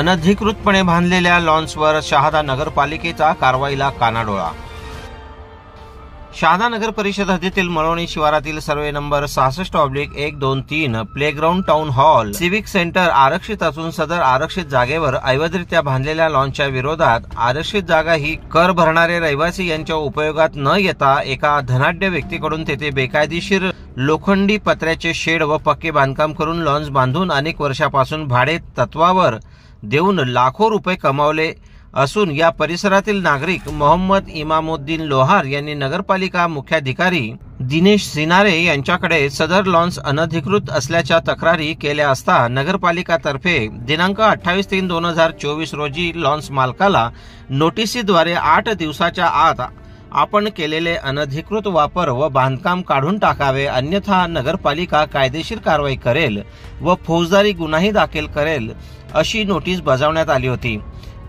अनधिकृतपणे बांधलेल्या लॉन्सवर शहादा नगरपालिकेचा कारवाईला कानाडोळा। शहादा नगर परिषद हद्दीतील मळवणी शिवारातील survey number 66/123 playground town hall civic centre आरक्षित असून सदर आरक्षित जागेवर अवैधरित्या बांधलेल्या लॉन्सच्या विरोधात आरक्षित जागा ही कर भरणारे रहिवासी यांच्या उपयोगात न येता एका धनाढ्य व्यक्तीकडून तेथे बेकायदेशीर लोखंडी पत्र्याचे शेड व पक्के बांधकाम करून लॉन्स बांधून अनेक वर्षापासून भाडे तत्वावर देऊन लाखो रुपये कमावले असून या परिसरातील नागरिक मोहम्मद इमामुद्दीन लोहार यांनी नगरपालिका मुख्याधिकारी दिनेश सिनारे यांच्याकडे सदर लॉन्स अनधिकृत असल्याच्या तक्रारी केल्या असता नगरपालिकातर्फे दिनांक 28/3/2024 रोजी लॉन्स मालकाला नोटिसीद्वारे 8 दिवसाच्या आत आपण केलेले अनधिकृत वापर व बांधकाम काढून टाकावे, अन्यथा नगरपालिका कायदेशीर कारवाई करेल व फौजदारी गुन्हाही दाखल करेल अशी नोटीस बजावण्यात आली होती।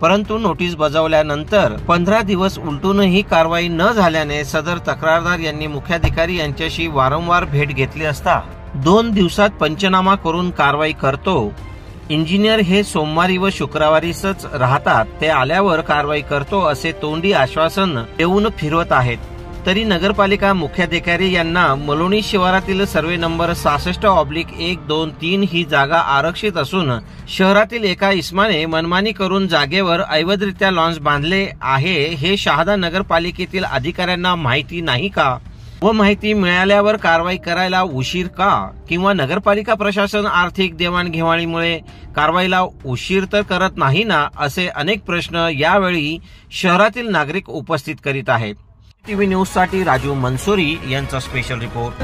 परंतु नोटीस बजावल्यानंतर 15 दिवस उलटूनही कारवाई न झाल्याने सदर तक्रारदार यांनी मुख्याधिकारी यांच्याशी वारंवार भेट घेतली असता 2 दिवसात पंचनामा करून कारवाई करतो, इंजिनियर हे सोमवारी व शुक्रवारीच राहतात, ते आल्यावर कारवाई करतो असे तोंडी आश्वासन देऊन फिरवत आहेत। तरी नगरपालिका मुख्याधिकारी यांना मळवणी शिवारातील सर्वे नंबर 66/123 ही जागा आरक्षित असून शहरातील एका इस्माने मनमानी करून जागेवर अवैधरित्या लॉन्स बांधले आहे हे शहादा नगरपालिकेतील अधिकाऱ्यांना माहिती नाही का व माहिती मिळाल्यावर कारवाई करायला उशीर का, किंवा नगरपालिका प्रशासन आर्थिक देवाणघेवाणीमुळे कारवाईला उशीर तर करत नाही ना, असे अनेक प्रश्न यावेळी शहरातील नागरिक उपस्थित करीत आहेत। टीव्ही न्यूज साठी राजू मनसुरी यांचा स्पेशल रिपोर्ट।